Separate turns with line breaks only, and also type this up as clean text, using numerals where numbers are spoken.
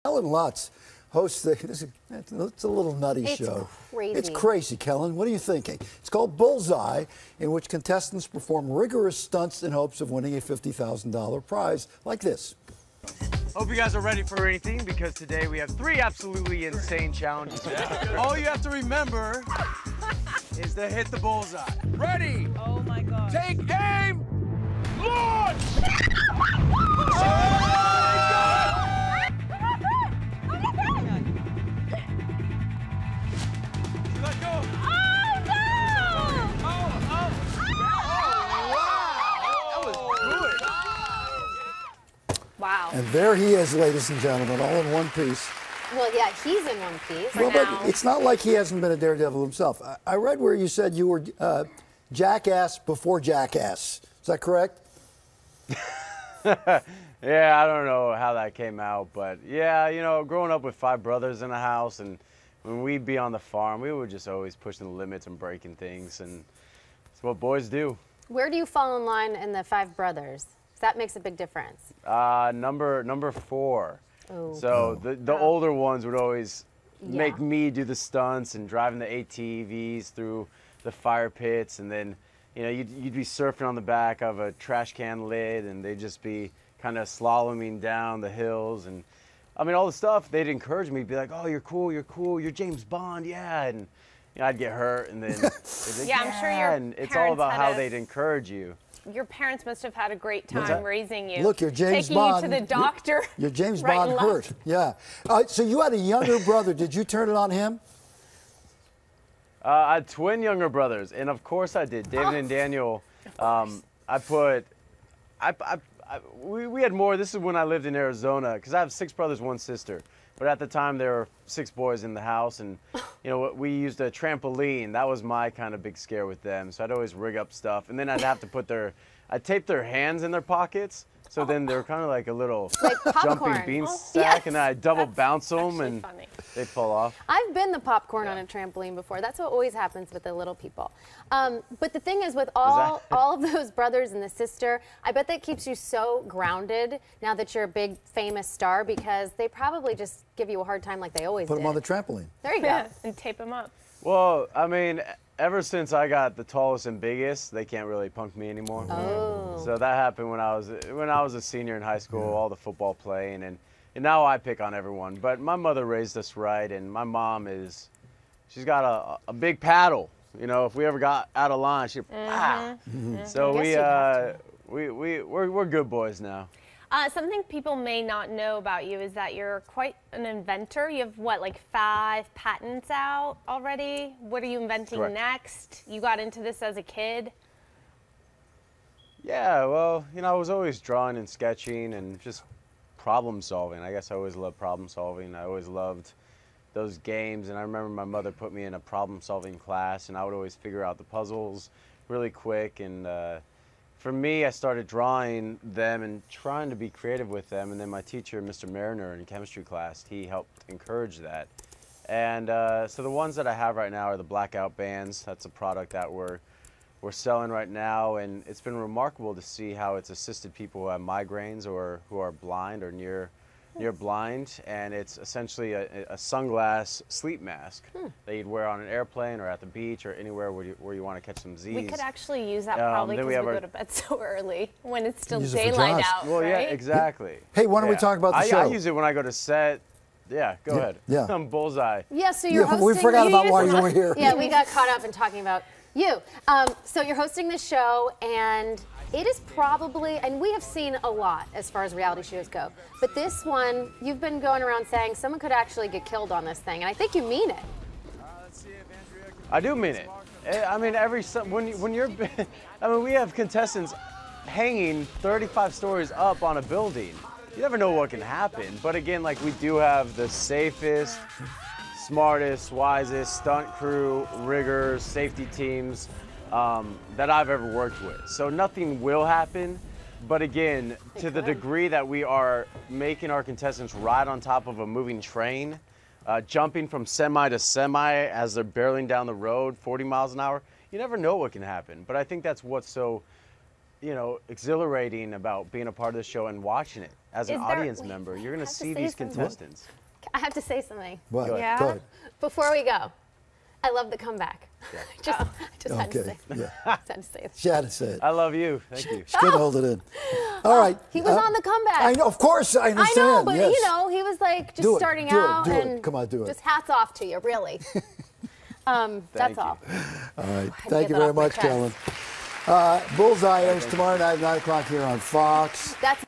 Kellan Lutz hosts it's a little nutty show.
Crazy.
It's crazy, Kellan. What are you thinking? It's called Bullseye, in which contestants perform rigorous stunts in hopes of winning a $50,000 prize like this.
Hope you guys are ready for anything, because today we have 3 absolutely insane challenges. All you have to remember is to hit the bullseye. Ready?
Oh my God.
Take aim! Launch! Let go!
Wow.
And there he is, ladies and gentlemen, all in one piece.
Well, yeah, he's in one piece.
Well, but it's not like he hasn't been a daredevil himself. I read where you said you were jackass before jackass. Is that correct?
Yeah, I don't know how that came out, but yeah, you know, growing up with 5 brothers in the house, and when we'd be on the farm, we were just always pushing the limits and breaking things, and it's what boys do.
Where do you fall in line in the 5 brothers? That makes a big difference.
Number 4.
Ooh.
So the older ones would always make me do the stunts and driving the ATVs through the fire pits, and then you'd be surfing on the back of a trash can lid, and they'd just be kind of slaloming down the hills, and I mean all the stuff. They'd encourage me, be like, "Oh, you're cool, you're James Bond, yeah," and I'd get hurt, and then like,
yeah, I'm sure your
and it's all about how they'd encourage you.
Your parents must have had a great time raising you.
Look, you're James
taking
Bond.
You to the doctor.
You're James
right
Bond hurt. Yeah. So you had a younger brother. Did you turn it on him?
I had twin younger brothers, and of course I did. David and Daniel. We had more. This is when I lived in Arizona, because I have 6 brothers, 1 sister. But at the time, there were 6 boys in the house, and we used a trampoline. That was my kind of big scare with them. So I'd always rig up stuff, and then I'd have to I'd tape their hands in their pockets. So then they were kind of like a little jumping bean sack, and then I'd double bounce them, and they'd fall off.
I've been the popcorn on a trampoline before. That's what always happens with the little people. But the thing is, with all of those brothers and the sister, I bet that keeps you so grounded now that you're a big famous star, because they probably just give you a hard time like they always
Put
did.
them on the trampoline.
There you go.
And tape them up.
Well, I mean, ever since I got the tallest and biggest, they can't really punk me anymore.
Oh.
So that happened when I was a senior in high school, all the football playing, and now I pick on everyone. But my mother raised us right, and my mom she's got a big paddle. If we ever got out of line, she'd So we're good boys now.
Something people may not know about you is that you're quite an inventor. You have, what, like 5 patents out already? What are you inventing next? You got into this as a kid?
Yeah, well, I was always drawing and sketching and just problem solving. I guess I always loved problem solving. I always loved those games, and I remember my mother put me in a problem solving class, and I would always figure out the puzzles really quick, and for me, I started drawing them and trying to be creative with them, and then my teacher, Mr. Mariner, in chemistry class, he helped encourage that. And so the ones that I have right now are the blackout bands. That's a product that we're selling right now, and it's been remarkable to see how it's assisted people who have migraines or who are blind or near blind, and it's essentially a sunglass sleep mask that you'd wear on an airplane or at the beach or anywhere where you want to catch some Z's.
We could actually use that probably because we go to bed so early when it's still daylight out,
Well, yeah, exactly.
Hey, why don't we talk about the show?
I use it when I go to set. Yeah, go ahead.
Yeah.
I'm Bullseye.
Yeah, so you're hosting.
We forgot about why you were here.
Yeah, we got caught up in talking about you. So you're hosting this show, and it is probably, and we have seen a lot as far as reality shows go, but this one, you've been going around saying someone could actually get killed on this thing, and I think you mean it.
I do mean it. I mean, we have contestants hanging 35 stories up on a building. You never know what can happen, but again, like, we do have the safest, smartest, wisest stunt crew, riggers, safety teams that I've ever worked with. So nothing will happen, but again, to the degree that we are making our contestants ride on top of a moving train, jumping from semi to semi as they're barreling down the road 40 miles an hour, you never know what can happen. But I think that's what's so you know, exhilarating about being a part of the show and watching it as an audience member. You're going to see these contestants.
I have to say something.
What?
Yeah.
Go ahead.
Before we go, I love the comeback.
Yeah.
just had to say.
Yeah.
Just had to say it.
She had to say it.
I love you. Thank you.
She couldn't hold it in. All right.
He was on the comeback.
I know, of course, I
I
understand.
know, but
yes.
you know, he was like just
Do it,
starting
do it,
out
do it.
and
Come on, do it.
just hats off to you, really. That's all.
All right.
to
Thank
get
you
that
very
off my
much,
chest.
Kellan. Bullseye airs tomorrow night, 9 o'clock here on Fox.
That's